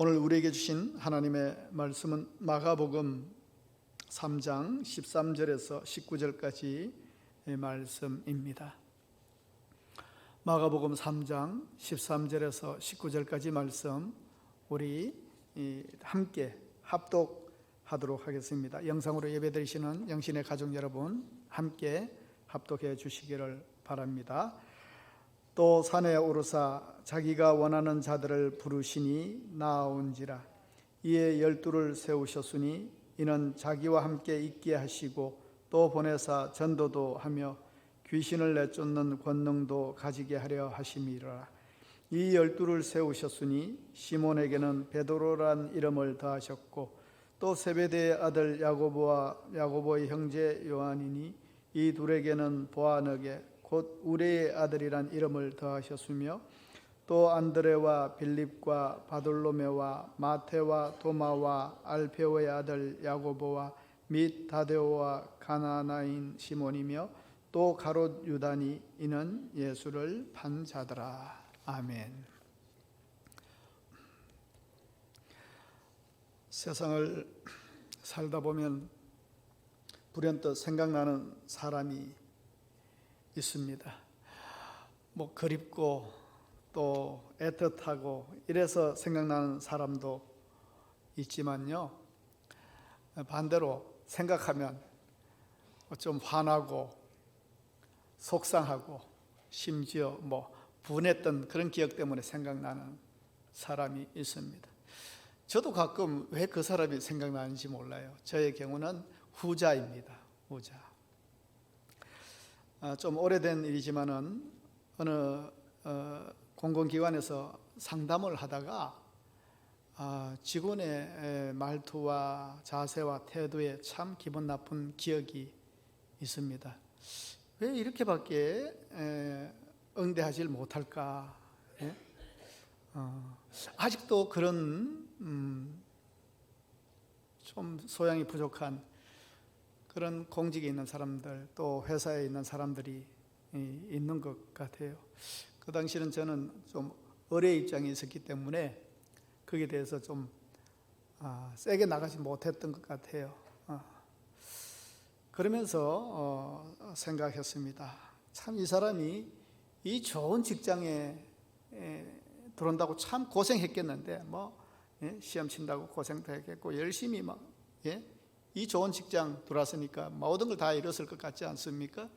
오늘 우리에게 주신 하나님의 말씀은 마가복음 3장 13절에서 19절까지 말씀입니다. 마가복음 3장 13절에서 19절까지 말씀 우리 함께 합독하도록 하겠습니다. 영상으로 예배드리시는 영신의 가족 여러분 함께 합독해 주시기를 바랍니다. 또 산에 오르사 자기가 원하는 자들을 부르시니 나아온지라. 이에 12를 세우셨으니 이는 자기와 함께 있게 하시고 또 보내사 전도도 하며 귀신을 내쫓는 권능도 가지게 하려 하심이라. 이 12를 세우셨으니 시몬에게는 베드로란 이름을 더하셨고 또 세베대의 아들 야고보와 야고보의 형제 요한이니 이 둘에게는 보아너게 곧 우레의 아들이란 이름을 더하셨으며 또 안드레와 빌립과 바돌로메와 마테와 도마와 알페오의 아들 야고보와 및 다데오와 가나나인 시몬이며 또 가롯 유다니 이는 예수를 판 자더라. 아멘. 세상을 살다 보면 불현듯 생각나는 사람이 있습니다. 그립고 또 애틋하고 이래서 생각나는 사람도 있지만요, 반대로 생각하면 좀 화나고 속상하고 심지어 분했던 그런 기억 때문에 생각나는 사람이 있습니다. 저도 가끔 왜 그 사람이 생각나는지 몰라요. 저의 경우는 후자입니다. 후자. 좀 오래된 일이지만은 어느 공공기관에서 상담을 하다가 직원의 말투와 자세와 태도에 참 기분 나쁜 기억이 있습니다. 왜 이렇게밖에 응대하지 못할까? 예? 아직도 그런 좀 소양이 부족한 그런 공직에 있는 사람들, 또 회사에 있는 사람들이 있는 것 같아요. 그 당시는 저는 좀 어뢰 입장에 있었기 때문에 거기에 대해서 좀 세게 나가지 못했던 것 같아요. 그러면서 생각했습니다. 참 이 사람이 이 좋은 직장에 들어온다고 참 고생했겠는데 시험 친다고 고생도 했겠고 열심히 이 좋은 직장 들어왔으니까 모든 걸 다 잃었을 것 같지 않습니까?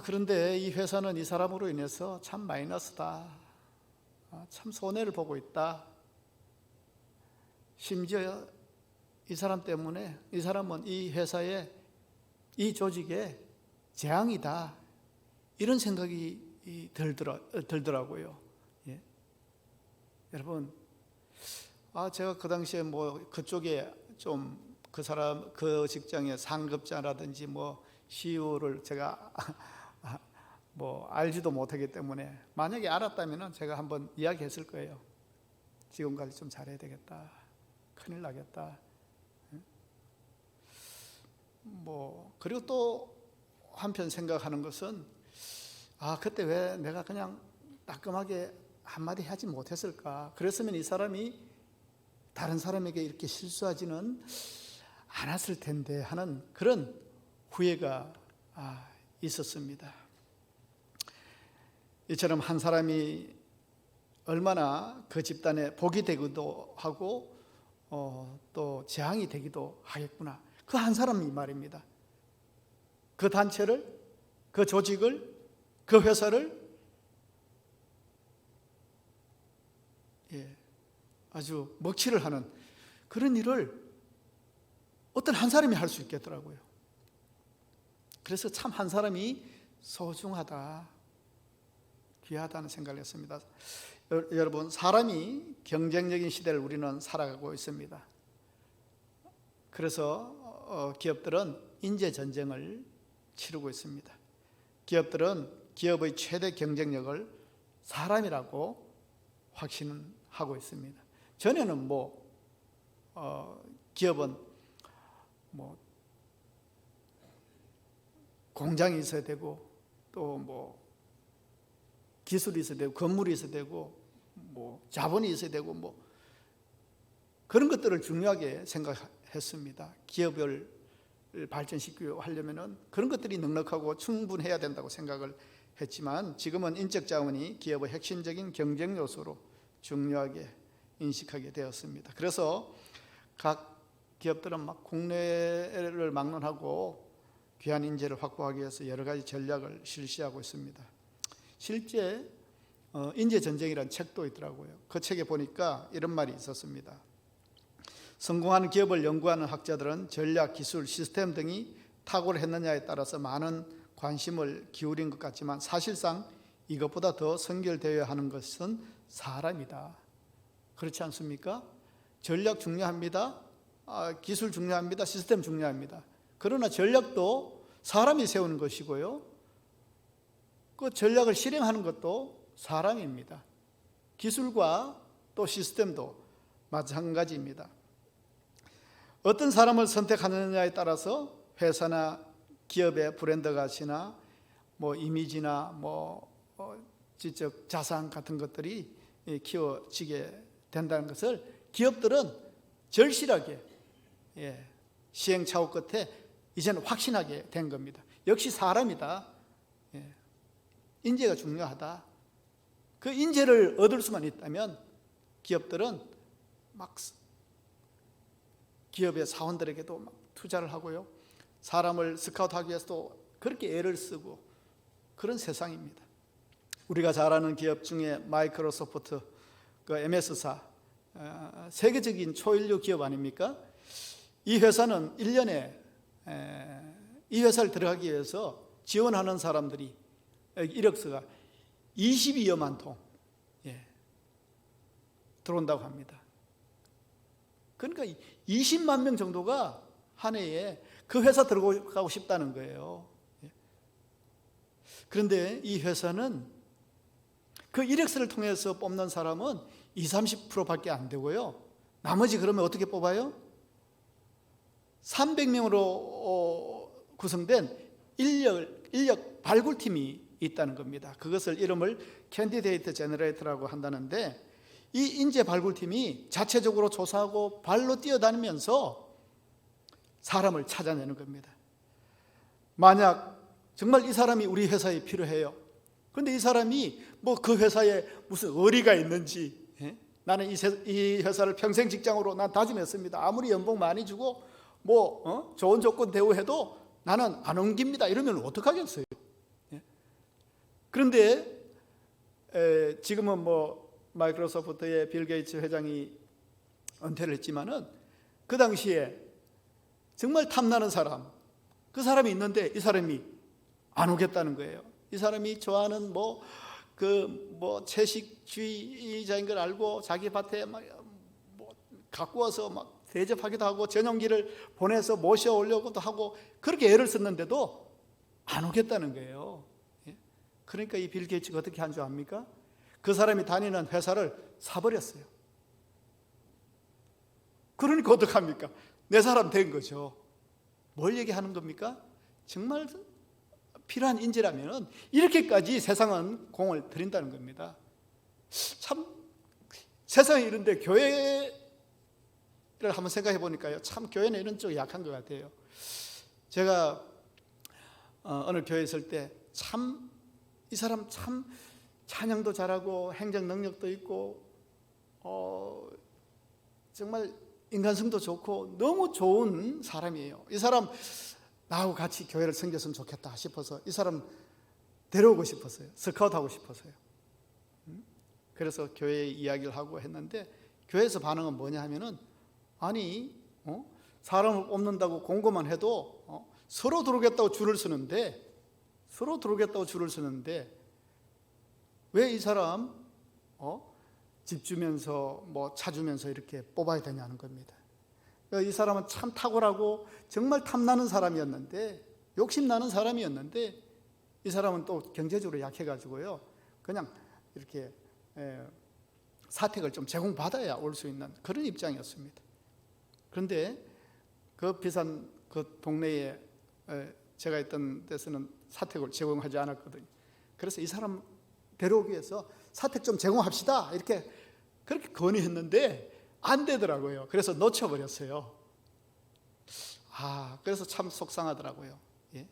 그런데 이 회사는 이 사람으로 인해서 참 마이너스다. 참 손해를 보고 있다. 심지어 이 사람 때문에 이 사람은 이 회사에 이 조직에 재앙이다. 이런 생각이 들더라고요. 예. 여러분, 제가 그 당시에 그쪽에 좀 그 사람 그 직장의 상급자라든지 CEO를 제가 알지도 못하기 때문에 만약에 알았다면 제가 한번 이야기했을 거예요. 지금 관리 좀 잘해야 되겠다. 큰일 나겠다. 그리고 또 한편 생각하는 것은 그때 왜 내가 그냥 따끔하게 한마디 하지 못했을까? 그랬으면 이 사람이 다른 사람에게 이렇게 실수하지는 않았을 텐데 하는 그런 후회가 있었습니다. 이처럼 한 사람이 얼마나 그 집단에 복이 되기도 하고 또 재앙이 되기도 하겠구나. 그 한 사람이 말입니다. 그 단체를, 그 조직을, 그 회사를 아주 먹칠을 하는 그런 일을 어떤 한 사람이 할 수 있겠더라고요. 그래서 참 한 사람이 소중하다, 귀하다는 생각을 했습니다. 여러분, 사람이 경쟁적인 시대를 우리는 살아가고 있습니다. 그래서 기업들은 인재 전쟁을 치르고 있습니다. 기업들은 기업의 최대 경쟁력을 사람이라고 확신하고 있습니다. 전에는 기업은 공장이 있어야 되고 또 기술이 있어야 되고 건물이 있어야 되고 자본이 있어야 되고 그런 것들을 중요하게 생각했습니다. 기업을 발전시키려 하려면은 그런 것들이 넉넉하고 충분해야 된다고 생각을 했지만, 지금은 인적 자원이 기업의 핵심적인 경쟁 요소로 중요하게 인식하게 되었습니다. 그래서 각 기업들은 막 국내를 막론하고 귀한 인재를 확보하기 위해서 여러 가지 전략을 실시하고 있습니다. 실제 인재 전쟁이라는 책도 있더라고요. 그 책에 보니까 이런 말이 있었습니다. 성공하는 기업을 연구하는 학자들은 전략, 기술, 시스템 등이 탁월했느냐에 따라서 많은 관심을 기울인 것 같지만, 사실상 이것보다 더 선결되어야 하는 것은 사람이다. 그렇지 않습니까? 전략 중요합니다. 기술 중요합니다. 시스템 중요합니다. 그러나 전략도 사람이 세우는 것이고요, 그 전략을 실행하는 것도 사람입니다. 기술과 또 시스템도 마찬가지입니다. 어떤 사람을 선택하느냐에 따라서 회사나 기업의 브랜드 가치나 이미지나 지적 자산 같은 것들이 키워지게 된다는 것을 기업들은 절실하게 시행착오 끝에 이제는 확신하게 된 겁니다. 역시 사람이다. 인재가 중요하다. 그 인재를 얻을 수만 있다면 기업들은 막 기업의 사원들에게도 막 투자를 하고요, 사람을 스카우트하기 위해서도 그렇게 애를 쓰고 그런 세상입니다. 우리가 잘 아는 기업 중에 마이크로소프트, 그 MS사, 세계적인 초인류 기업 아닙니까? 이 회사는 1년에 이 회사를 들어가기 위해서 지원하는 사람들이 이력서가 22여만 통 들어온다고 합니다. 그러니까 20만 명 정도가 한 해에 그 회사 들어가고 싶다는 거예요. 그런데 이 회사는 그 이력서를 통해서 뽑는 사람은 20-30%밖에 안 되고요, 나머지 그러면 어떻게 뽑아요? 300명으로 구성된 인력 발굴팀이 있다는 겁니다. 그것을 이름을 캔디데이트 제너레이터라고 한다는데, 이 인재 발굴팀이 자체적으로 조사하고 발로 뛰어다니면서 사람을 찾아내는 겁니다. 만약 정말 이 사람이 우리 회사에 필요해요. 그런데 이 사람이 그 회사에 무슨 의리가 있는지, 나는 이 회사를 평생 직장으로 난 다짐했습니다. 아무리 연봉 많이 주고 좋은 조건 대우해도 나는 안 옮깁니다. 이러면 어떡하겠어요? 그런데 지금은 마이크로소프트의 빌 게이츠 회장이 은퇴를 했지만은 그 당시에 정말 탐나는 사람, 그 사람이 있는데 이 사람이 안 오겠다는 거예요. 이 사람이 좋아하는 채식주의자인 걸 알고 자기 밭에 갖고 와서 대접하기도 하고 전용기를 보내서 모셔오려고도 하고 그렇게 애를 썼는데도 안 오겠다는 거예요. 그러니까 이 빌 게이츠가 어떻게 한 줄 압니까? 그 사람이 다니는 회사를 사버렸어요. 그러니까 어떡합니까? 내 사람 된 거죠. 뭘 얘기하는 겁니까? 정말 필요한 인재라면 이렇게까지 세상은 공을 들인다는 겁니다. 참 세상에 이런데 교회를 한번 생각해 보니까요, 참 교회는 이런 쪽이 약한 것 같아요. 제가 어느 교회에 있을 때 참 이 사람 참 찬양도 잘하고 행정 능력도 있고 정말 인간성도 좋고 너무 좋은 사람이에요. 이 사람 나하고 같이 교회를 섬겼으면 좋겠다 싶어서 이 사람 데려오고 싶었어요. 스카우트하고 싶어서요. 그래서 교회에 이야기를 하고 했는데 교회에서 반응은 뭐냐 하면은, 아니 사람을 뽑는다고 공고만 해도 서로 들어오겠다고 줄을 서는데 왜 이 사람 집 주면서 차 주면서 이렇게 뽑아야 되냐는 겁니다. 이 사람은 참 탁월하고 정말 탐나는 사람이었는데, 욕심나는 사람이었는데, 이 사람은 또 경제적으로 약해가지고요, 그냥 이렇게 사택을 좀 제공받아야 올 수 있는 그런 입장이었습니다. 그런데 그 비싼 그 동네에 제가 있던 데서는 사택을 제공하지 않았거든요. 그래서 이 사람 데려오기 위해서 사택 좀 제공합시다 이렇게 그렇게 건의했는데 안 되더라고요. 그래서 놓쳐버렸어요. 그래서 참 속상하더라고요. 예.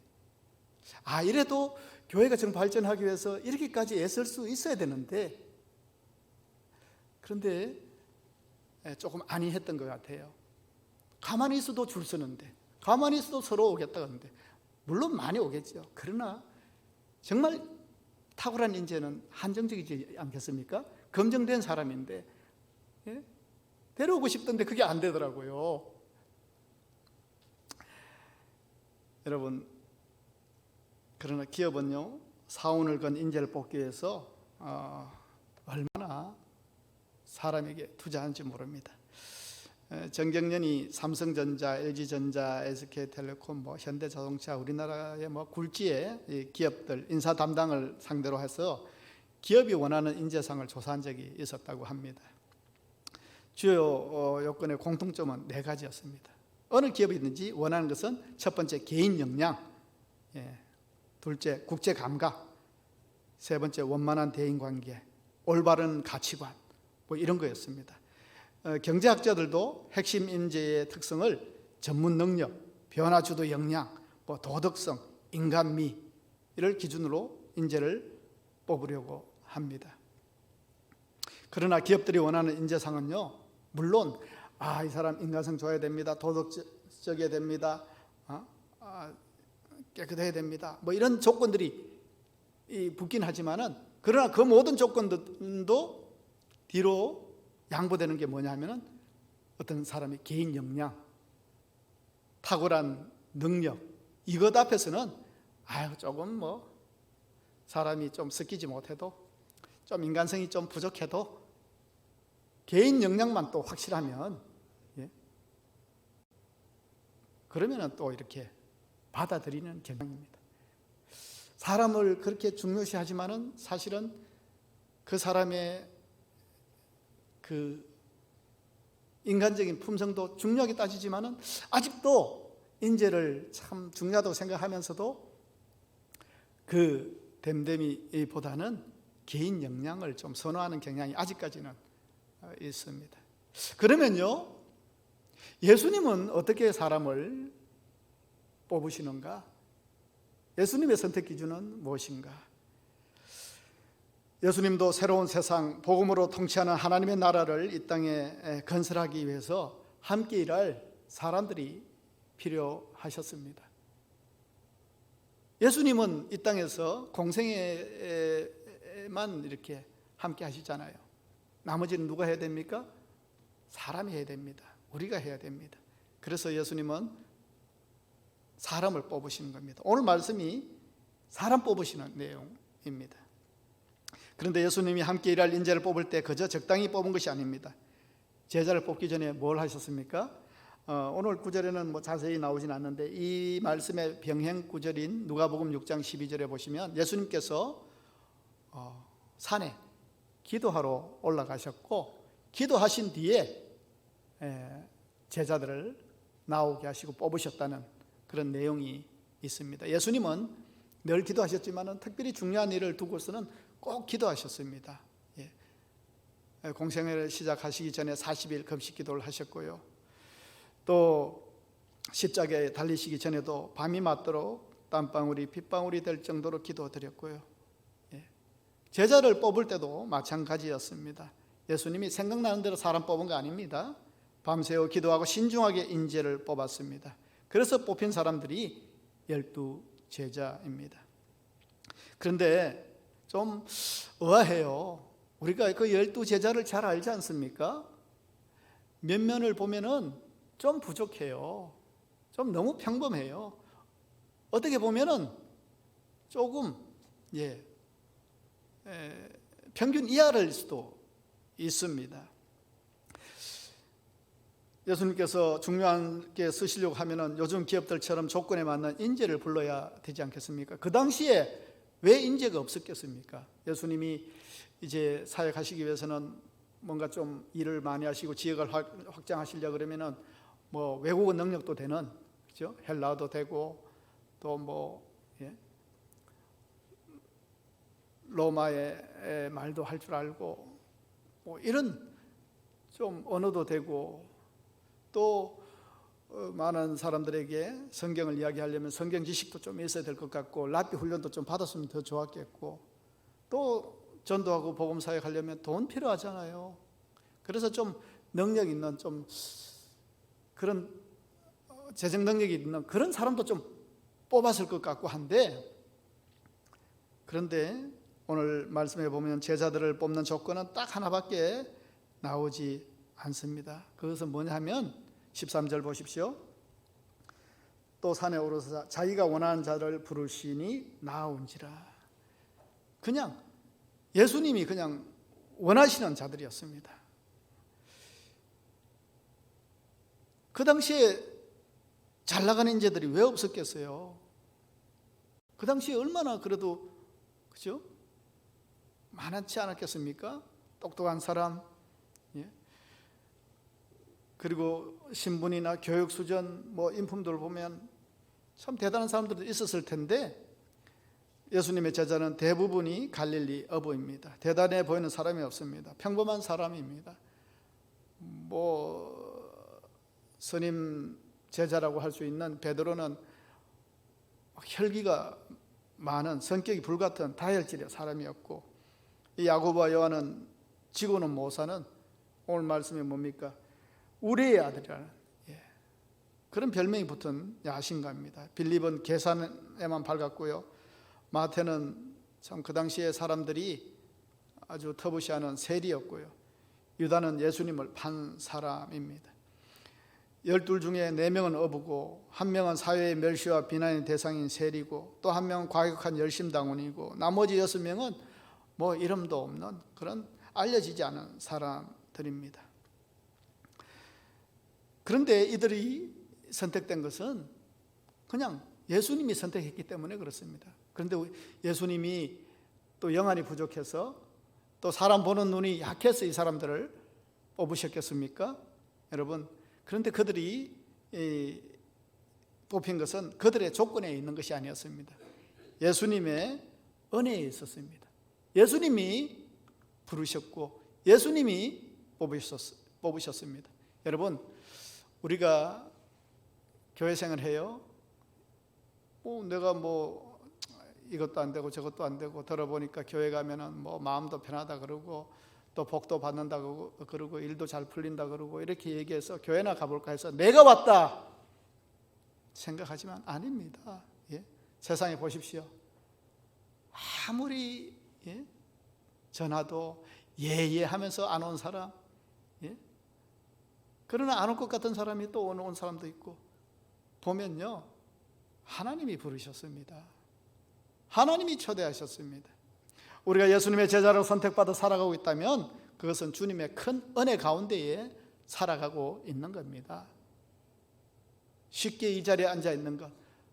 이래도 교회가 정 발전하기 위해서 이렇게까지 애쓸 수 있어야 되는데, 그런데 조금 안이했던 것 같아요. 가만히 있어도 줄 서는데, 가만히 있어도 서로 오겠다 하는데, 물론 많이 오겠죠. 그러나 정말 탁월한 인재는 한정적이지 않겠습니까? 검증된 사람인데, 예? 데려오고 싶던데 그게 안 되더라고요. 여러분, 그러나 기업은요, 사원을 건 인재를 뽑기 위해서 얼마나 사람에게 투자하는지 모릅니다. 정경련이 삼성전자, LG전자, SK텔레콤, 현대자동차, 우리나라의 굴지의 기업들 인사 담당을 상대로 해서 기업이 원하는 인재상을 조사한 적이 있었다고 합니다. 주요 요건의 공통점은 4가지였습니다. 어느 기업이든지 원하는 것은 첫 번째 개인 역량, 둘째 국제 감각, 세 번째 원만한 대인관계, 올바른 가치관, 이런 거였습니다. 경제학자들도 핵심 인재의 특성을 전문 능력, 변화주도 역량, 도덕성, 인간미를 기준으로 인재를 뽑으려고 합니다. 그러나 기업들이 원하는 인재상은요, 물론 이 사람 인간성 좋아야 됩니다, 도덕적이어야 됩니다, 깨끗해야 됩니다, 이런 조건들이 붙긴 하지만은, 그러나 그 모든 조건도 뒤로 양보되는 게 뭐냐 하면은 어떤 사람의 개인 역량, 탁월한 능력, 이것 앞에서는 조금 사람이 좀 섞이지 못해도, 좀 인간성이 좀 부족해도 개인 역량만 또 확실하면, 그러면은 또 이렇게 받아들이는 경향입니다. 사람을 그렇게 중요시하지만은 사실은 그 사람의 그 인간적인 품성도 중요하게 따지지만은 아직도 인재를 참 중요하다고 생각하면서도 그 됨됨이보다는 개인 역량을 좀 선호하는 경향이 아직까지는 있습니다. 그러면요, 예수님은 어떻게 사람을 뽑으시는가? 예수님의 선택 기준은 무엇인가? 예수님도 새로운 세상, 복음으로 통치하는 하나님의 나라를 이 땅에 건설하기 위해서 함께 일할 사람들이 필요하셨습니다. 예수님은 이 땅에서 공생애만 이렇게 함께 하시잖아요. 나머지는 누가 해야 됩니까? 사람이 해야 됩니다. 우리가 해야 됩니다. 그래서 예수님은 사람을 뽑으시는 겁니다. 오늘 말씀이 사람 뽑으시는 내용입니다. 그런데 예수님이 함께 일할 인재를 뽑을 때 그저 적당히 뽑은 것이 아닙니다. 제자를 뽑기 전에 뭘 하셨습니까? 오늘 구절에는 자세히 나오진 않는데, 이 말씀의 병행 구절인 누가복음 6장 12절에 보시면 예수님께서 산에 기도하러 올라가셨고, 기도하신 뒤에 제자들을 나오게 하시고 뽑으셨다는 그런 내용이 있습니다. 예수님은 늘 기도하셨지만 특별히 중요한 일을 두고서는 꼭 기도하셨습니다. 공생애를 시작하시기 전에 40일 금식 기도를 하셨고요. 또 십자가에 달리시기 전에도 밤이 맞도록 땀방울이 빗방울이 될 정도로 기도드렸고요. 제자를 뽑을 때도 마찬가지였습니다. 예수님이 생각나는 대로 사람 뽑은 거 아닙니다. 밤새워 기도하고 신중하게 인재를 뽑았습니다. 그래서 뽑힌 사람들이 12 제자입니다. 그런데 좀 의아해요. 우리가 그 12 제자를 잘 알지 않습니까? 면면을 보면은 좀 부족해요. 좀 너무 평범해요. 어떻게 보면은 조금 평균 이하일 수도 있습니다. 예수님께서 중요하게 쓰시려고 하면은 요즘 기업들처럼 조건에 맞는 인재를 불러야 되지 않겠습니까? 그 당시에 왜 인재가 없었겠습니까? 예수님이 이제 사역하시기 위해서는 뭔가 좀 일을 많이 하시고 지역을 확장하시려 그러면은 외국어 능력도 되는, 그죠? 헬라어도 되고 또 로마의 말도 할 줄 알고 이런 좀 언어도 되고 또 많은 사람들에게 성경을 이야기하려면 성경 지식도 좀 있어야 될 것 같고 랍비 훈련도 좀 받았으면 더 좋았겠고 또 전도하고 복음 사역하려면 돈 필요하잖아요. 그래서 좀 능력 있는 좀 그런 재정 능력이 있는 그런 사람도 좀 뽑았을 것 같고 한데, 그런데 오늘 말씀해 보면 제자들을 뽑는 조건은 딱 하나밖에 나오지 않습니다. 그것은 뭐냐 하면 13절 보십시오. 또 산에 오르사 자기가 원하는 자를 부르시니 나온지라. 그냥 예수님이 그냥 원하시는 자들이었습니다. 그 당시에 잘 나가는 인재들이 왜 없었겠어요? 그 당시에 얼마나 그래도 그죠? 많지 않았겠습니까? 똑똑한 사람, 예? 그리고 신분이나 교육 수준, 인품들을 보면 참 대단한 사람들도 있었을 텐데 예수님의 제자는 대부분이 갈릴리 어부입니다. 대단해 보이는 사람이 없습니다. 평범한 사람입니다. 스님 제자라고 할 수 있는 베드로는 혈기가 많은 성격이 불같은 다혈질의 사람이었고, 이 야고보와 요한은 지고는 못 사는, 오늘 말씀이 뭡니까? 우리의 아들이라는 그런 별명이 붙은 야신가입니다. 빌립은 계산에만 밝았고요. 마태는 참 그 당시에 사람들이 아주 터부시하는 세리였고요. 유다는 예수님을 판 사람입니다. 12 중에 4명은 어부고 1명은 사회의 멸시와 비난의 대상인 세리고 또 1명은 과격한 열심당원이고 나머지 6명은 이름도 없는 그런 알려지지 않은 사람들입니다. 그런데 이들이 선택된 것은 그냥 예수님이 선택했기 때문에 그렇습니다. 그런데 예수님이 또 영안이 부족해서 또 사람 보는 눈이 약해서 이 사람들을 뽑으셨겠습니까? 여러분, 그런데 그들이 뽑힌 것은 그들의 조건에 있는 것이 아니었습니다. 예수님의 은혜에 있었습니다. 예수님이 부르셨고 예수님이 뽑으셨습니다. 여러분, 우리가 교회 생활을 해요. 내가 이것도 안 되고 저것도 안 되고 들어보니까 교회 가면은 마음도 편하다 그러고 또 복도 받는다 그러고 일도 잘 풀린다 그러고 이렇게 얘기해서 교회나 가볼까 해서 내가 왔다 생각하지만 아닙니다. 세상에 보십시오. 아무리 전화도 예하면서 안 온 사람, 그러나 안 올 것 같은 사람이 또 온 사람도 있고 보면요, 하나님이 부르셨습니다. 하나님이 초대하셨습니다. 우리가 예수님의 제자로 선택받아 살아가고 있다면 그것은 주님의 큰 은혜 가운데에 살아가고 있는 겁니다. 쉽게 이 자리에 앉아 있는 것,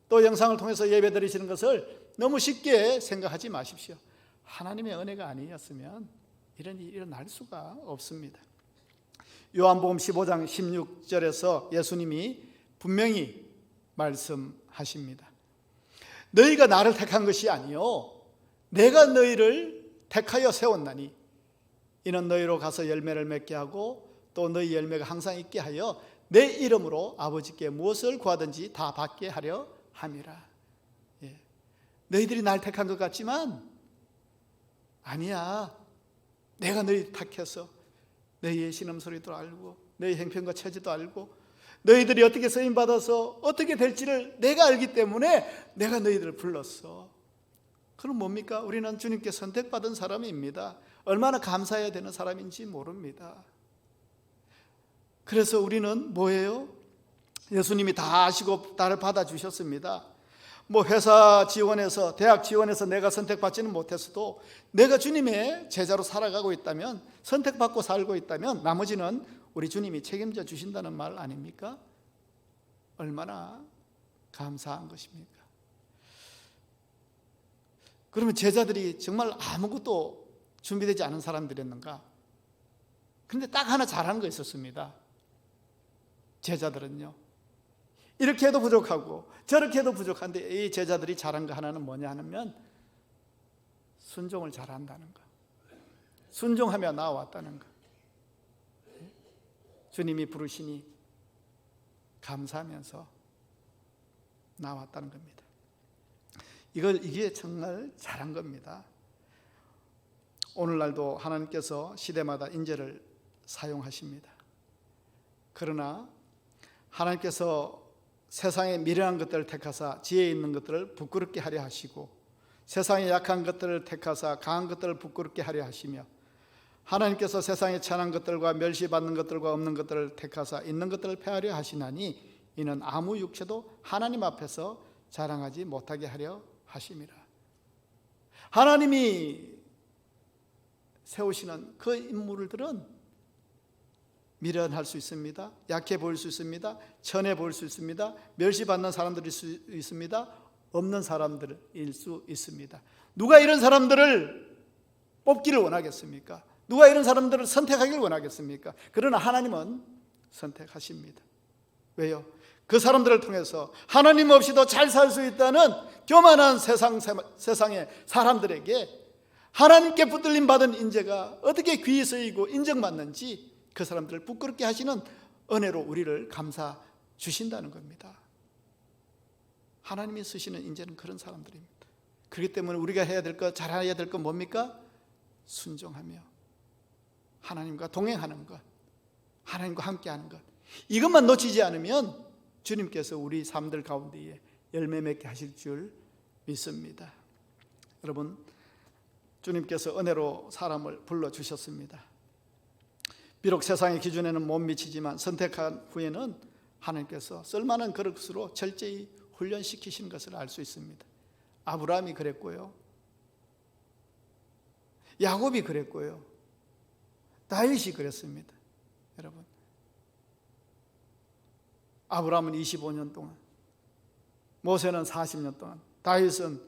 또 영상을 통해서 예배 드리시는 것을 너무 쉽게 생각하지 마십시오. 하나님의 은혜가 아니었으면 이런 일이 일어날 수가 없습니다. 요한복음 15장 16절에서 예수님이 분명히 말씀하십니다. 너희가 나를 택한 것이 아니요 내가 너희를 택하여 세웠나니 이는 너희로 가서 열매를 맺게 하고 또 너희 열매가 항상 있게 하여 내 이름으로 아버지께 무엇을 구하든지 다 받게 하려 함이라. 너희들이 날 택한 것 같지만 아니야. 내가 너희 택해서 너희의 신음소리도 알고 너희 행편과 처지도 알고 너희들이 어떻게 쓰임받아서 어떻게 될지를 내가 알기 때문에 내가 너희들을 불렀어. 그럼 뭡니까? 우리는 주님께 선택받은 사람입니다. 얼마나 감사해야 되는 사람인지 모릅니다. 그래서 우리는 뭐예요? 예수님이 다 아시고 나를 받아주셨습니다. 회사 지원해서 대학 지원해서 내가 선택받지는 못했어도 내가 주님의 제자로 살아가고 있다면, 선택받고 살고 있다면 나머지는 우리 주님이 책임져 주신다는 말 아닙니까? 얼마나 감사한 것입니까? 그러면 제자들이 정말 아무것도 준비되지 않은 사람들이었는가? 그런데 딱 하나 잘하는 거 있었습니다. 제자들은요, 이렇게 해도 부족하고 저렇게 해도 부족한데 이 제자들이 잘한 거 하나는 뭐냐 하면 순종을 잘한다는 거. 순종하며 나왔다는 거. 주님이 부르시니 감사하면서 나왔다는 겁니다. 이게 정말 잘한 겁니다. 오늘날도 하나님께서 시대마다 인재를 사용하십니다. 그러나 하나님께서 세상의 미련한 것들을 택하사 지혜 있는 것들을 부끄럽게 하려 하시고, 세상의 약한 것들을 택하사 강한 것들을 부끄럽게 하려 하시며, 하나님께서 세상의 천한 것들과 멸시받는 것들과 없는 것들을 택하사 있는 것들을 폐하려 하시나니 이는 아무 육체도 하나님 앞에서 자랑하지 못하게 하려 하심이라. 하나님이 세우시는 그 인물들은 미련할 수 있습니다. 약해 보일 수 있습니다. 천해 보일 수 있습니다. 멸시받는 사람들일 수 있습니다. 없는 사람들일 수 있습니다. 누가 이런 사람들을 뽑기를 원하겠습니까? 누가 이런 사람들을 선택하기를 원하겠습니까? 그러나 하나님은 선택하십니다. 왜요? 그 사람들을 통해서 하나님 없이도 잘 살 수 있다는 교만한 세상의 사람들에게 하나님께 붙들림 받은 인재가 어떻게 귀히 쓰이고 인정받는지 그 사람들을 부끄럽게 하시는 은혜로 우리를 감사 주신다는 겁니다. 하나님이 쓰시는 인재는 그런 사람들입니다. 그렇기 때문에 우리가 해야 될 것, 잘해야 될 것 뭡니까? 순종하며 하나님과 동행하는 것, 하나님과 함께하는 것, 이것만 놓치지 않으면 주님께서 우리 삶들 가운데에 열매 맺게 하실 줄 믿습니다. 여러분, 주님께서 은혜로 사람을 불러주셨습니다. 비록 세상의 기준에는 못 미치지만 선택한 후에는 하나님께서 쓸만한 그릇으로 철저히 훈련시키신 것을 알 수 있습니다. 아브라함이 그랬고요, 야곱이 그랬고요, 다윗이 그랬습니다. 여러분, 아브라함은 25년 동안, 모세는 40년 동안, 다윗은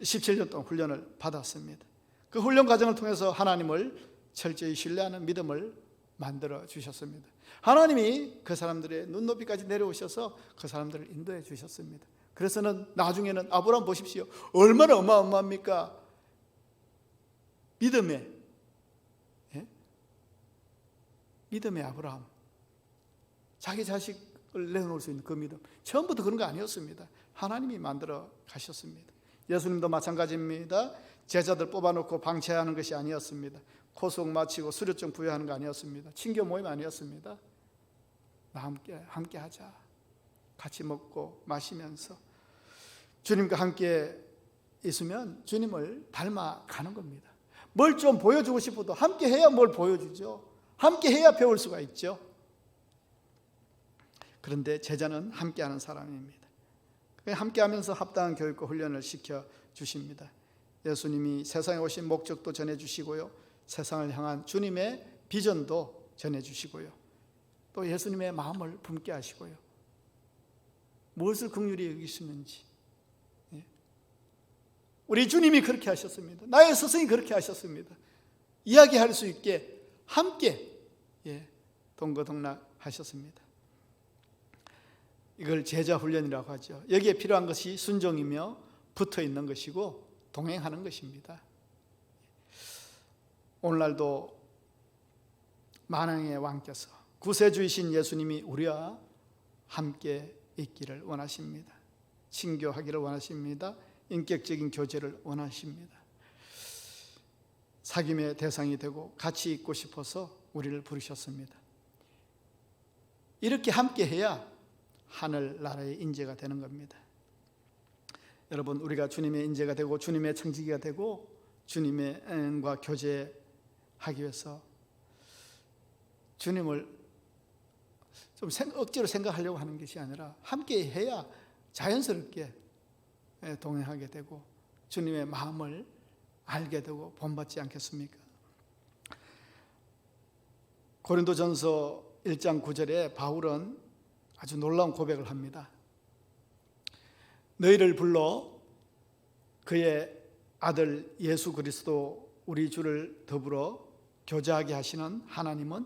17년 동안 훈련을 받았습니다. 그 훈련 과정을 통해서 하나님을 철저히 신뢰하는 믿음을 만들어 주셨습니다. 하나님이 그 사람들의 눈높이까지 내려오셔서 그 사람들을 인도해 주셨습니다. 그래서는 나중에는 아브라함 보십시오. 얼마나 어마어마합니까? 믿음의 아브라함. 자기 자식을 내놓을 수 있는 그 믿음. 처음부터 그런 거 아니었습니다. 하나님이 만들어 가셨습니다. 예수님도 마찬가지입니다. 제자들 뽑아놓고 방치하는 것이 아니었습니다. 코수업 마치고 수료증 부여하는 거 아니었습니다. 친교 모임 아니었습니다. 함께 하자. 같이 먹고 마시면서 주님과 함께 있으면 주님을 닮아가는 겁니다. 뭘 좀 보여주고 싶어도 함께 해야 뭘 보여주죠. 함께 해야 배울 수가 있죠. 그런데 제자는 함께하는 사람입니다. 함께하면서 합당한 교육과 훈련을 시켜주십니다. 예수님이 세상에 오신 목적도 전해주시고요, 세상을 향한 주님의 비전도 전해주시고요, 또 예수님의 마음을 품게 하시고요, 무엇을 긍휼히 여기시는지, 우리 주님이 그렇게 하셨습니다. 나의 스승이 그렇게 하셨습니다. 이야기할 수 있게 함께 동거동락 하셨습니다. 이걸 제자 훈련이라고 하죠. 여기에 필요한 것이 순종이며 붙어 있는 것이고 동행하는 것입니다. 오늘날도 만왕의 왕께서 구세주이신 예수님이 우리와 함께 있기를 원하십니다. 친교하기를 원하십니다. 인격적인 교제를 원하십니다. 사귐의 대상이 되고 같이 있고 싶어서 우리를 부르셨습니다. 이렇게 함께 해야 하늘나라의 인재가 되는 겁니다. 여러분, 우리가 주님의 인재가 되고 주님의 청지기가 되고 주님과 교제하기 위해서 주님을 좀 억지로 생각하려고 하는 것이 아니라 함께 해야 자연스럽게 동행하게 되고 주님의 마음을 알게 되고 본받지 않겠습니까? 고린도전서 1장 9절에 바울은 아주 놀라운 고백을 합니다. 너희를 불러 그의 아들 예수 그리스도 우리 주를 더불어 교제하게 하시는 하나님은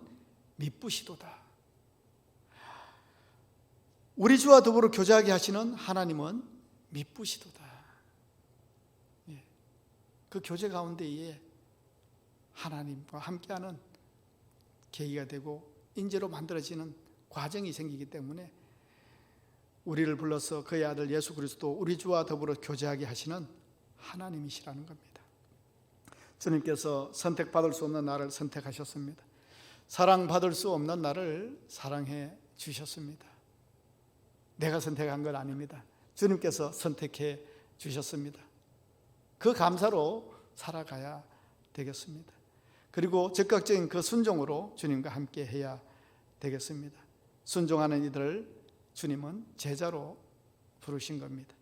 미쁘시도다. 우리 주와 더불어 교제하게 하시는 하나님은 미쁘시도다. 그 교제 가운데에 하나님과 함께하는 계기가 되고 인재로 만들어지는 과정이 생기기 때문에 우리를 불러서 그의 아들 예수 그리스도 우리 주와 더불어 교제하게 하시는 하나님이시라는 겁니다. 주님께서 선택받을 수 없는 나를 선택하셨습니다. 사랑받을 수 없는 나를 사랑해 주셨습니다. 내가 선택한 건 아닙니다. 주님께서 선택해 주셨습니다. 그 감사로 살아가야 되겠습니다. 그리고 즉각적인 그 순종으로 주님과 함께 해야 되겠습니다. 순종하는 이들을 주님은 제자로 부르신 겁니다.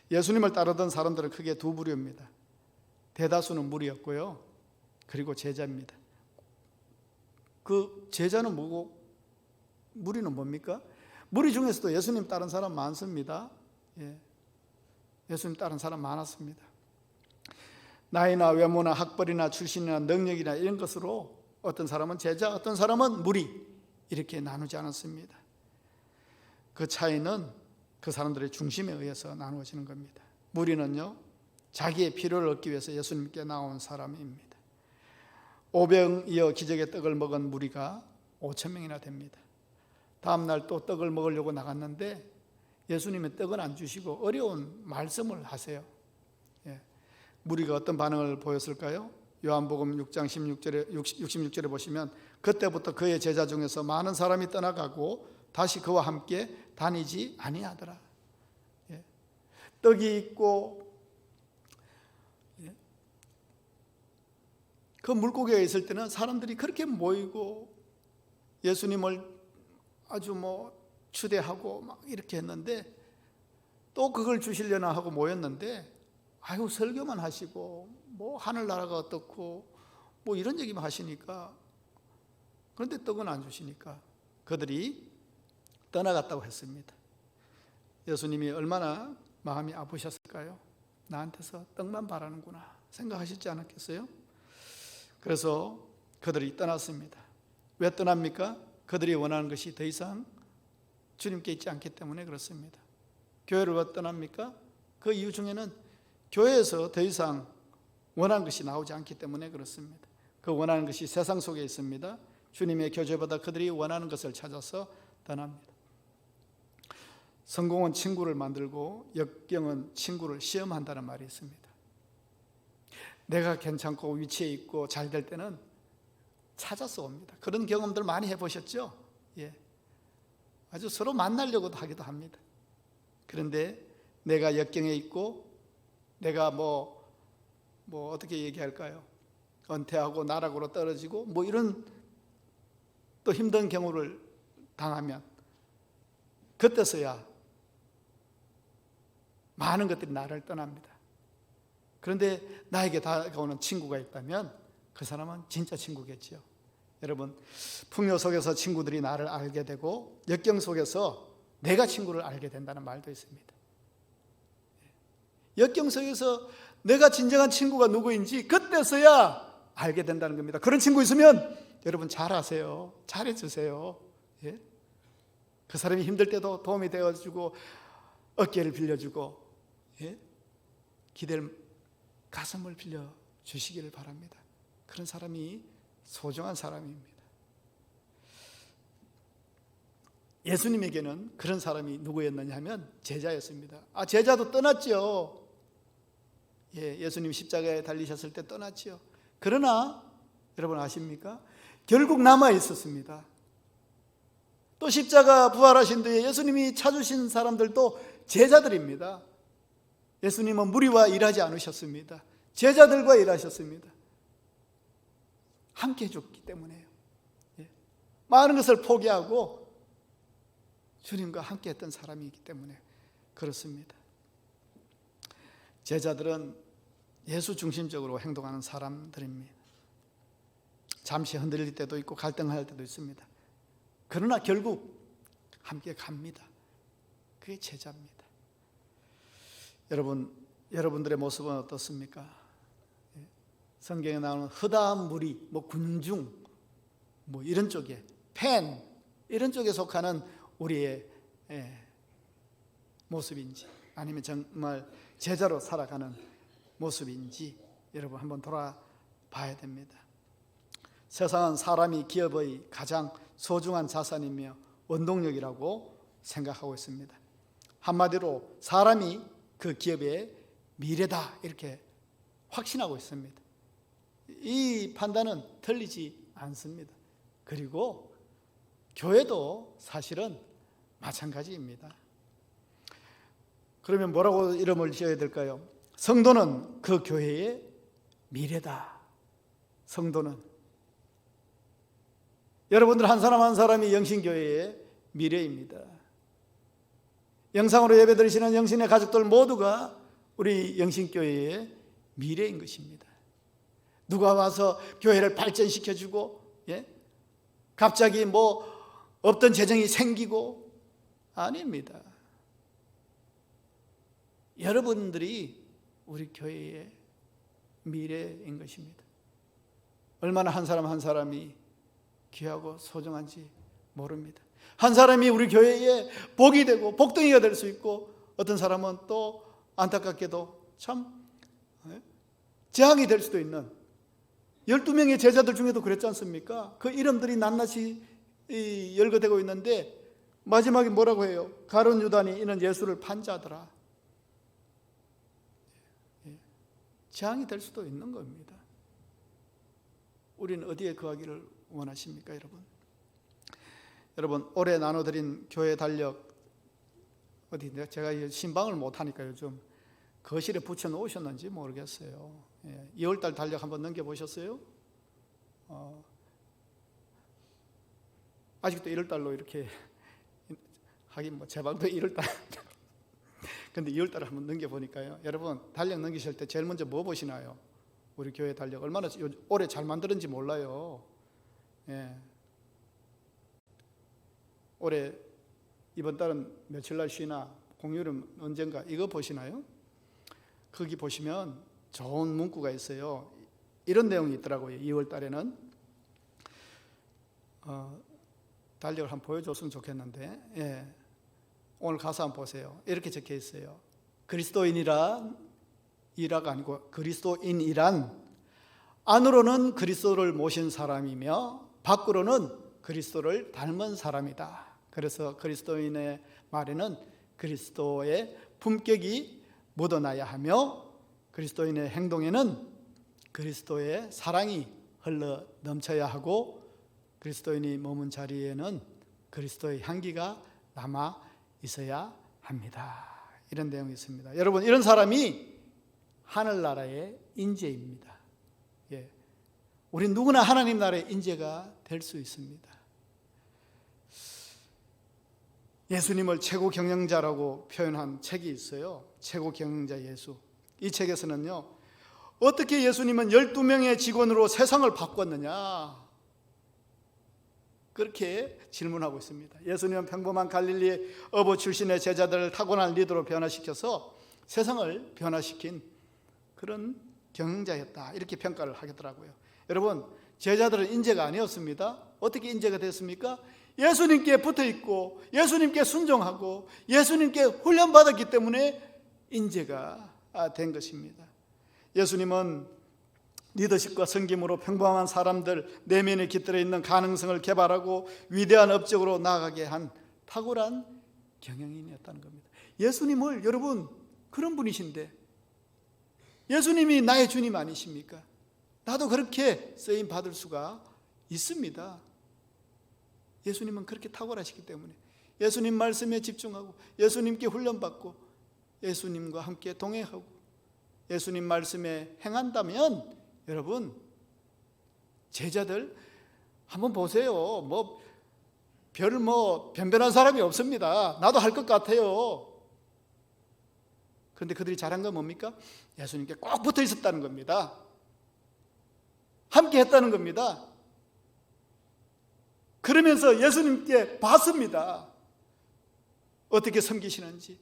예수님을 따르던 사람들은 크게 두 부류입니다. 대다수는 무리였고요, 그리고 제자입니다. 그 제자는 뭐고 무리는 뭡니까? 무리 중에서도 예수님 따른 사람 많습니다. 예수님 따른 사람 많았습니다. 나이나 외모나 학벌이나 출신이나 능력이나 이런 것으로 어떤 사람은 제자, 어떤 사람은 무리, 이렇게 나누지 않았습니다. 그 차이는 그 사람들의 중심에 의해서 나누어지는 겁니다. 무리는요, 자기의 필요를 얻기 위해서 예수님께 나온 사람입니다. 5병이어 기적의 떡을 먹은 무리가 5,000명이나 됩니다. 다음 날 또 떡을 먹으려고 나갔는데 예수님은 떡은 안 주시고 어려운 말씀을 하세요. 무리가 어떤 반응을 보였을까요? 요한복음 6장 66절에 보시면 그때부터 그의 제자 중에서 많은 사람이 떠나가고 다시 그와 함께 다니지 아니하더라. 떡이 있고 그 물고기가 있을 때는 사람들이 그렇게 모이고 예수님을 아주 추대하고 막 이렇게 했는데, 또 그걸 주시려나 하고 모였는데 아유 설교만 하시고 하늘나라가 어떻고 이런 얘기만 하시니까, 그런데 떡은 안 주시니까 그들이 떠나갔다고 했습니다. 예수님이 얼마나 마음이 아프셨을까요? 나한테서 떡만 바라는구나 생각하시지 않았겠어요? 그래서 그들이 떠났습니다. 왜 떠납니까? 그들이 원하는 것이 더 이상 주님께 있지 않기 때문에 그렇습니다. 교회를 왜 떠납니까? 그 이유 중에는 교회에서 더 이상 원하는 것이 나오지 않기 때문에 그렇습니다. 그 원하는 것이 세상 속에 있습니다. 주님의 교제보다 그들이 원하는 것을 찾아서 떠납니다. 성공은 친구를 만들고 역경은 친구를 시험한다는 말이 있습니다. 내가 괜찮고 위치에 있고 잘 될 때는 찾아서 옵니다. 그런 경험들 많이 해보셨죠? 아주 서로 만나려고도 하기도 합니다. 그런데 내가 역경에 있고 내가 어떻게 얘기할까요? 은퇴하고 나락으로 떨어지고 이런 또 힘든 경우를 당하면 그때서야 많은 것들이 나를 떠납니다. 그런데 나에게 다가오는 친구가 있다면 그 사람은 진짜 친구겠지요. 여러분, 풍요 속에서 친구들이 나를 알게 되고 역경 속에서 내가 친구를 알게 된다는 말도 있습니다. 역경 속에서 내가 진정한 친구가 누구인지 그때서야 알게 된다는 겁니다. 그런 친구 있으면 여러분 잘 아세요. 잘해주세요. 그 사람이 힘들 때도 도움이 되어주고 어깨를 빌려주고 기댈 가슴을 빌려주시기를 바랍니다. 그런 사람이 소중한 사람입니다. 예수님에게는 그런 사람이 누구였느냐 하면 제자였습니다. 제자도 떠났죠. 예수님 십자가에 달리셨을 때 떠났죠. 그러나 여러분 아십니까? 결국 남아 있었습니다. 또 십자가 부활하신 뒤에 예수님이 찾으신 사람들도 제자들입니다. 예수님은 무리와 일하지 않으셨습니다. 제자들과 일하셨습니다. 함께 해줬기 때문에요. 많은 것을 포기하고 주님과 함께 했던 사람이기 때문에 그렇습니다. 제자들은 예수 중심적으로 행동하는 사람들입니다. 잠시 흔들릴 때도 있고 갈등할 때도 있습니다. 그러나 결국 함께 갑니다. 그게 제자입니다. 여러분들의 모습은 어떻습니까? 성경에 나오는 허다한 무리, 군중, 이런 쪽에 팬 이런 쪽에 속하는 우리의 모습인지, 아니면 정말 제자로 살아가는 모습인지 여러분 한번 돌아봐야 됩니다. 세상은 사람이 기업의 가장 소중한 자산이며 원동력이라고 생각하고 있습니다. 한마디로 사람이 그 기업의 미래다 이렇게 확신하고 있습니다. 이 판단은 틀리지 않습니다. 그리고 교회도 사실은 마찬가지입니다. 그러면 뭐라고 이름을 지어야 될까요? 성도는 그 교회의 미래다. 성도는 여러분들 한 사람 한 사람이 영신교회의 미래입니다. 영상으로 예배드리시는 영신의 가족들 모두가 우리 영신교회의 미래인 것입니다. 누가 와서 교회를 발전시켜주고 갑자기 뭐 없던 재정이 생기고 아닙니다. 여러분들이 우리 교회의 미래인 것입니다. 얼마나 한 사람 한 사람이 귀하고 소중한지 모릅니다. 한 사람이 우리 교회에 복이 되고 복덩이가 될 수 있고 어떤 사람은 또 안타깝게도 참 재앙이 될 수도 있는 12명의 제자들 중에도 그랬지 않습니까? 그 이름들이 낱낱이 열거되고 있는데 마지막에 뭐라고 해요? 가룟 유다니 이는 예수를 판자더라. 재앙이 될 수도 있는 겁니다. 우리는 어디에 거하기를 원하십니까, 여러분? 여러분, 올해 나눠드린 교회 달력 어디인데요? 제가 신방을 못하니까 요즘 거실에 붙여놓으셨는지 모르겠어요. 2월달 달력 한번 넘겨보셨어요? 아직도 1월달로 이렇게 하긴 뭐 제 방도 1월달 근데 2월달을 한번 넘겨보니까요, 여러분 달력 넘기실 때 제일 먼저 뭐 보시나요? 우리 교회 달력 얼마나 올해 잘 만들었는지 몰라요. 올해 이번 달은 며칠 날 쉬나, 공휴일은 언젠가, 이거 보시나요? 거기 보시면 좋은 문구가 있어요. 이런 내용이 있더라고요. 2월 달에는 달력을 한번 보여줬으면 좋겠는데, 오늘 가사 한번 보세요. 이렇게 적혀 있어요. 그리스도인이란 이라가 아니고 그리스도인이란 안으로는 그리스도를 모신 사람이며 밖으로는 그리스도를 닮은 사람이다. 그래서 그리스도인의 말에는 그리스도의 품격이 묻어나야 하며 그리스도인의 행동에는 그리스도의 사랑이 흘러 넘쳐야 하고 그리스도인이 머문 자리에는 그리스도의 향기가 남아 있어야 합니다. 이런 내용이 있습니다. 여러분, 이런 사람이 하늘나라의 인재입니다. 우리 누구나 하나님 나라의 인재가 될 수 있습니다. 예수님을 최고 경영자라고 표현한 책이 있어요. 최고 경영자 예수. 이 책에서는요, 어떻게 예수님은 12명의 직원으로 세상을 바꿨느냐, 그렇게 질문하고 있습니다. 예수님은 평범한 갈릴리 어부 출신의 제자들을 타고난 리더로 변화시켜서 세상을 변화시킨 그런 경영자였다, 이렇게 평가를 하겠더라고요. 여러분, 제자들은 인재가 아니었습니다. 어떻게 인재가 됐습니까? 예수님께 붙어있고 예수님께 순종하고 예수님께 훈련받았기 때문에 인재가 된 것입니다. 예수님은 리더십과 섬김으로 평범한 사람들 내면에 깃들어 있는 가능성을 개발하고 위대한 업적으로 나아가게 한 탁월한 경영인이었다는 겁니다. 예수님을, 여러분, 그런 분이신데 예수님이 나의 주님 아니십니까? 나도 그렇게 쓰임 받을 수가 있습니다. 예수님은 그렇게 탁월하시기 때문에 예수님 말씀에 집중하고 예수님께 훈련받고 예수님과 함께 동행하고 예수님 말씀에 행한다면, 여러분, 제자들 한번 보세요. 별 변변한 사람이 없습니다. 나도 할 것 같아요. 그런데 그들이 잘한 건 뭡니까? 예수님께 꼭 붙어 있었다는 겁니다. 함께 했다는 겁니다. 그러면서 예수님께 봤습니다. 어떻게 섬기시는지,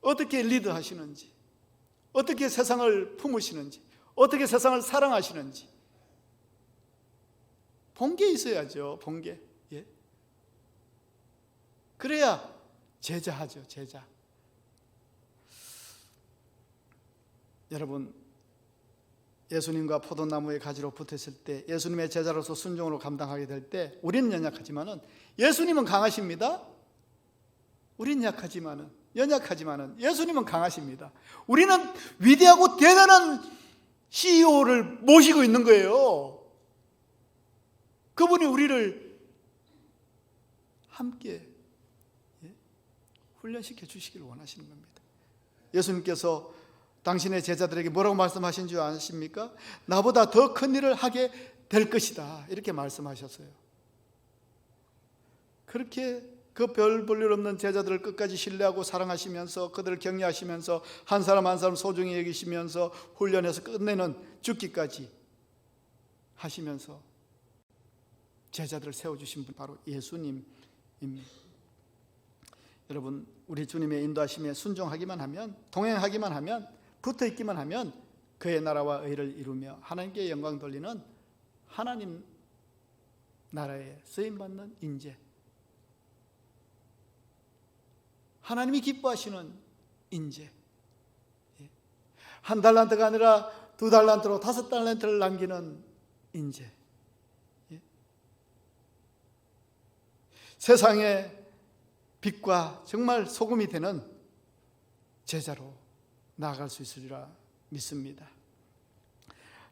어떻게 리드하시는지, 어떻게 세상을 품으시는지, 어떻게 세상을 사랑하시는지 본 게 있어야죠. 본 게. 그래야 제자하죠. 제자. 여러분, 예수님과 포도나무의 가지로 붙었을 때, 예수님의 제자로서 순종으로 감당하게 될 때 우리는 연약하지만은 예수님은 강하십니다. 우리는 연약하지만은 예수님은 강하십니다. 우리는 위대하고 대단한 CEO를 모시고 있는 거예요. 그분이 우리를 함께 훈련시켜 주시기를 원하시는 겁니다. 예수님께서 당신의 제자들에게 뭐라고 말씀하신 줄 아십니까? 나보다 더 큰 일을 하게 될 것이다, 이렇게 말씀하셨어요. 그렇게 그 별 볼 일 없는 제자들을 끝까지 신뢰하고 사랑하시면서 그들을 격려하시면서 한 사람 한 사람 소중히 여기시면서 훈련해서 끝내는 죽기까지 하시면서 제자들을 세워주신 분, 바로 예수님입니다. 여러분, 우리 주님의 인도하심에 순종하기만 하면, 동행하기만 하면, 붙어있기만 하면 그의 나라와 의를 이루며 하나님께 영광 돌리는 하나님 나라에 쓰임받는 인재, 하나님이 기뻐하시는 인재, 한 달란트가 아니라 2달란트로 5달란트를 남기는 인재, 세상의 빛과 정말 소금이 되는 제자로 나아갈 수 있으리라 믿습니다.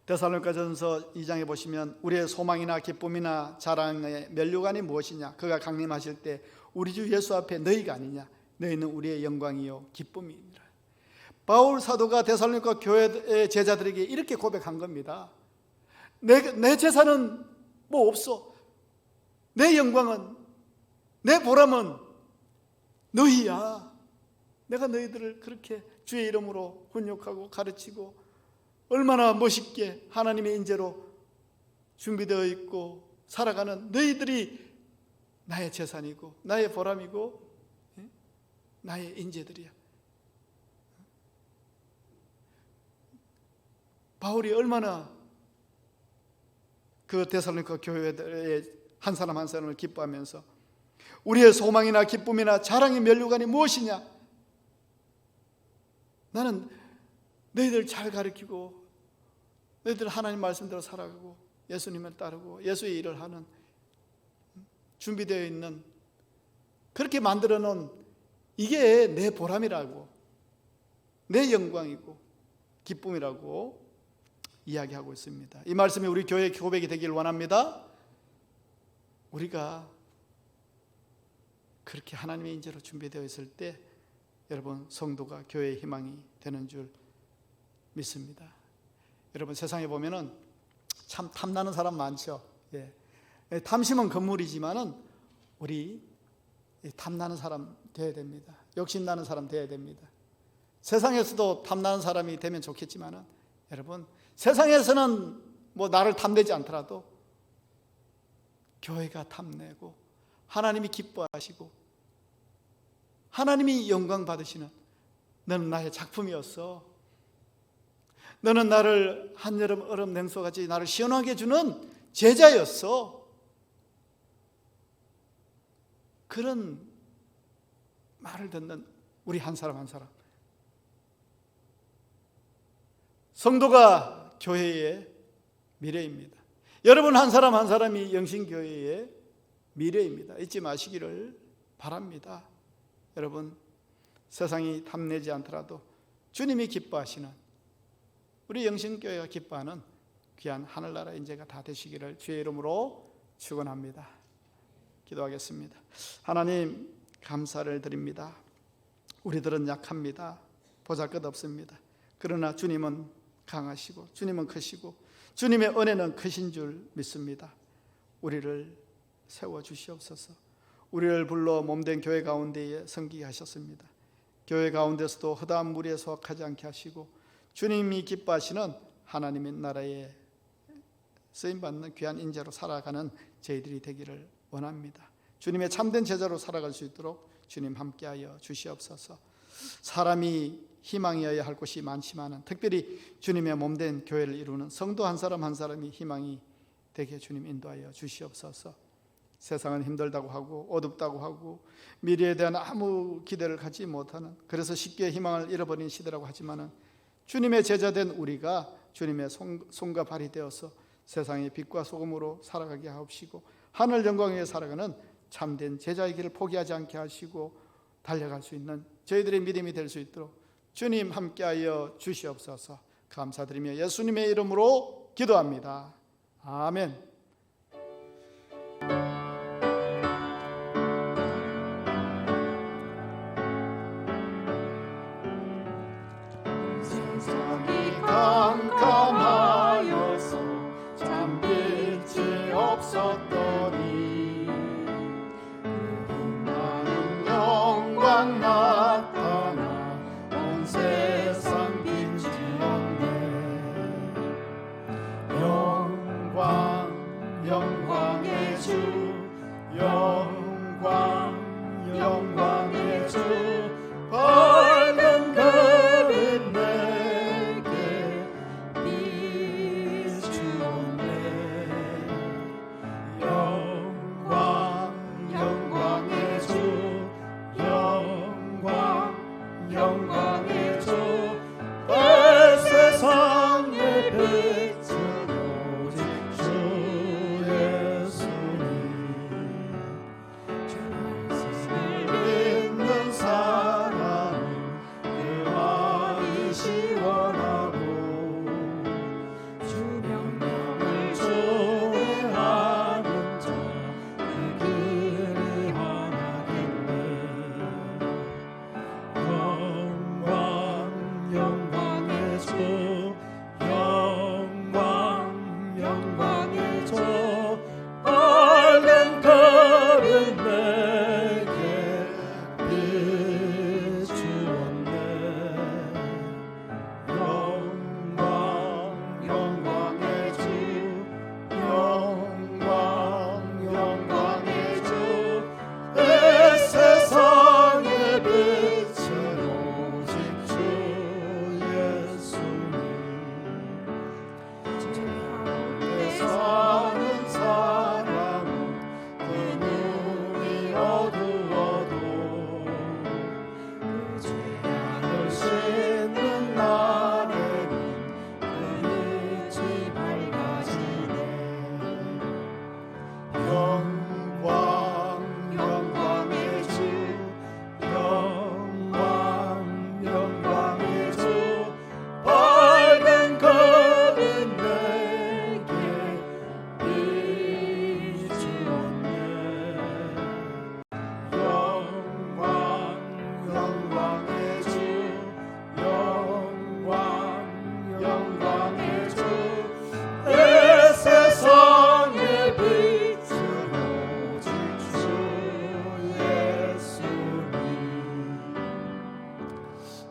데살로니가전서 2장에 보시면 우리의 소망이나 기쁨이나 자랑의 면류관이 무엇이냐, 그가 강림하실 때 우리 주 예수 앞에 너희가 아니냐, 너희는 우리의 영광이요 기쁨이니라. 바울 사도가 데살로니가 교회의 제자들에게 이렇게 고백한 겁니다. 내 재산은 뭐 없어. 내 영광은, 내 보람은 너희야. 내가 너희들을 그렇게 주의 이름으로 훈육하고 가르치고 얼마나 멋있게 하나님의 인재로 준비되어 있고 살아가는 너희들이 나의 재산이고 나의 보람이고 나의 인재들이야. 바울이 얼마나 그 데살로니가 교회의 한 사람 한 사람을 기뻐하면서 우리의 소망이나 기쁨이나 자랑의 면류관이 무엇이냐, 나는 너희들 잘 가르치고 너희들 하나님 말씀대로 살아가고 예수님을 따르고 예수의 일을 하는, 준비되어 있는, 그렇게 만들어 놓은, 이게 내 보람이라고, 내 영광이고 기쁨이라고 이야기하고 있습니다. 이 말씀이 우리 교회의 고백이 되길 원합니다. 우리가 그렇게 하나님의 인재로 준비되어 있을 때 여러분, 성도가 교회의 희망이 되는 줄 믿습니다. 여러분, 세상에 보면은 참 탐나는 사람 많죠. 탐심은 건물이지만은 우리 탐나는 사람 되어야 됩니다. 욕심나는 사람 되어야 됩니다. 세상에서도 탐나는 사람이 되면 좋겠지만은 여러분, 세상에서는 뭐 나를 탐내지 않더라도 교회가 탐내고 하나님이 기뻐하시고 하나님이 영광 받으시는, 너는 나의 작품이었어, 너는 나를 한여름 얼음 냉소같이 나를 시원하게 해주는 제자였어, 그런 말을 듣는 우리 한 사람 한 사람, 성도가 교회의 미래입니다. 여러분 한 사람 한 사람이 영신교회의 미래입니다. 잊지 마시기를 바랍니다. 여러분, 세상이 탐내지 않더라도 주님이 기뻐하시는, 우리 영신교회가 기뻐하는 귀한 하늘나라 인재가 다 되시기를 주의 이름으로 축원합니다. 기도하겠습니다. 하나님, 감사를 드립니다. 우리들은 약합니다. 보잘것없습니다. 그러나 주님은 강하시고 주님은 크시고 주님의 은혜는 크신 줄 믿습니다. 우리를 세워주시옵소서. 우리를 불러 몸된 교회 가운데에 섬기게 하셨습니다. 교회 가운데서도 허다한 무리에 소확하지 않게 하시고 주님이 기뻐하시는 하나님의 나라에 쓰임받는 귀한 인재로 살아가는 저희들이 되기를 원합니다. 주님의 참된 제자로 살아갈 수 있도록 주님 함께하여 주시옵소서. 사람이 희망이어야 할 곳이 많지만 특별히 주님의 몸된 교회를 이루는 성도 한 사람 한 사람이 희망이 되게 주님 인도하여 주시옵소서. 세상은 힘들다고 하고 어둡다고 하고 미래에 대한 아무 기대를 갖지 못하는, 그래서 쉽게 희망을 잃어버린 시대라고 하지만 주님의 제자된 우리가 주님의 손과 발이 되어서 세상의 빛과 소금으로 살아가게 하옵시고, 하늘 영광 위에 살아가는 참된 제자의 길을 포기하지 않게 하시고 달려갈 수 있는 저희들의 믿음이 될 수 있도록 주님 함께하여 주시옵소서. 감사드리며 예수님의 이름으로 기도합니다. 아멘. 세상이 깜깜하여서 잠빛이 없었더니 빛나는 영광 나타나 온 세상 빛이었네. 영광 영광의 주, 영광 영광의 주, 밝은 별빛 내게 비추었네. 영광 영광의 주, 영광 영광의 주, 온 세상의 빛은 오직 주 예수님. 믿는 사람은 그 마음이 시원하고 주 명령을 조회하는 자 그 길이 환하겠네. 영광 영광의 주, 영광 영광의 주, 밝은 별은 내게 비추었네. 영광 영광의 주, 영광 영광의 주, 이 세상의 빛은 오직 주 예수님. 제 가운데 사는 사람은 그 눈이 어두워도 그 죄악을 씻는 날에는 그 빛이 밝아지네. 영광 영광의 주, 영광 영광의 주, 밝은 별빛 내게 비추었네. 영광 영광의 주, 영광 영광의 주, 이 세상의 빛은 오직 주 예수님.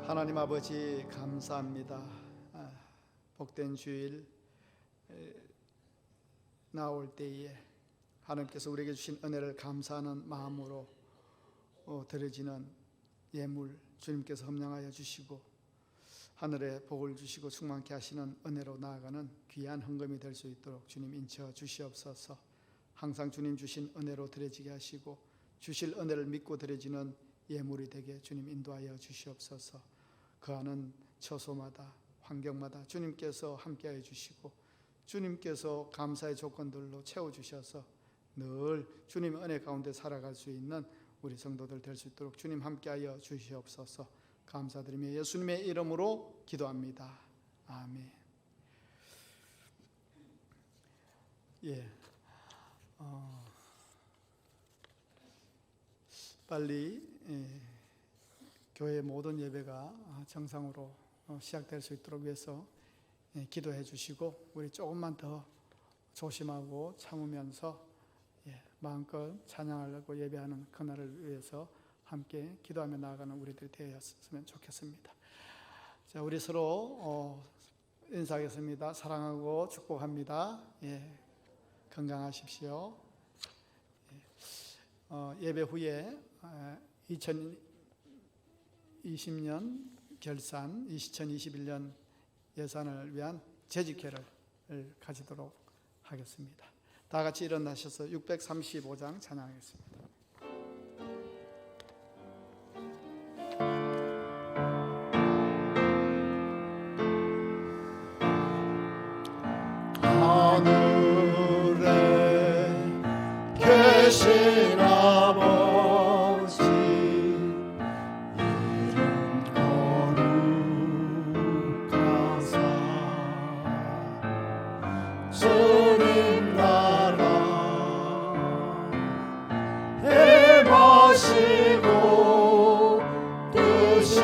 하나님 아버지 감사합니다. 복된 주일 나올 때에 하나님께서 우리에게 주신 은혜를 감사하는 마음으로 드려지는 예물 주님께서 험량하여 주시고 하늘에 복을 주시고 충만케 하시는 은혜로 나아가는 귀한 헌금이 될 수 있도록 주님 인쳐 주시옵소서. 항상 주님 주신 은혜로 드려지게 하시고 주실 은혜를 믿고 드려지는 예물이 되게 주님 인도하여 주시옵소서. 그하는 처소마다 환경마다 주님께서 함께하여 주시고 주님께서 감사의 조건들로 채워주셔서 늘 주님의 은혜 가운데 살아갈 수 있는 우리 성도들 될 수 있도록 주님 함께하여 주시옵소서. 감사드리며 예수님의 이름으로 기도합니다. 아멘. 빨리 교회 모든 예배가 정상으로 시작될 수 있도록 위해서 기도해 주시고 우리 조금만 더 조심하고 참으면서 마음껏 찬양하려고 예배하는 그날을 위해서 함께 기도하며 나아가는 우리들이 되었으면 좋겠습니다. 자, 우리 서로 인사하겠습니다. 사랑하고 축복합니다. 건강하십시오. 예배 후에 2020년 결산, 2021년 예산을 위한 재직회를 가지도록 하겠습니다. 다 같이 일어나셔서 635장 찬양하겠습니다. 하늘에 계신 아버지 이름 거룩하사 주님 나라 행하시고 뜻이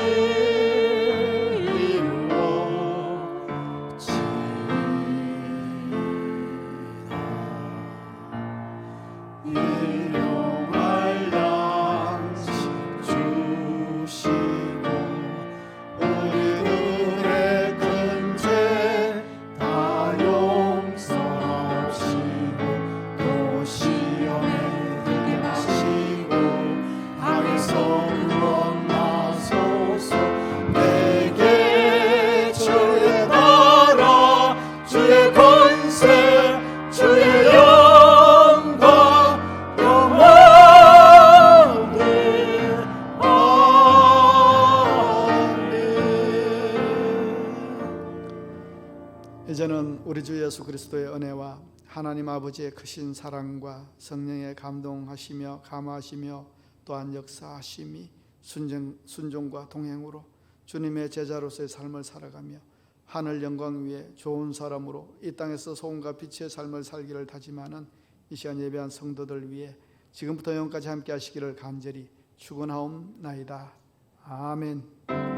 일용할 양식 주시고 우리들의 큰 죄 다 용서하시고 또 시험에 들게 하시고 악에서 구원하소서. 내게 주의 나라 주의 권세 주의 영광 영원히 아멘. 이제는 우리 주 예수 그리스도의 은혜와 하나님 아버지의 크신 사랑과 성령의 감동하시며 감화하시며 또한 역사하심이 순종과 동행으로 주님의 제자로서의 삶을 살아가며 하늘 영광 위에 좋은 사람으로 이 땅에서 소금과 빛의 삶을 살기를 다짐하는 이 시간 예배한 성도들 위해 지금부터 영까지 함께 하시기를 간절히 축원하옵나이다. 아멘.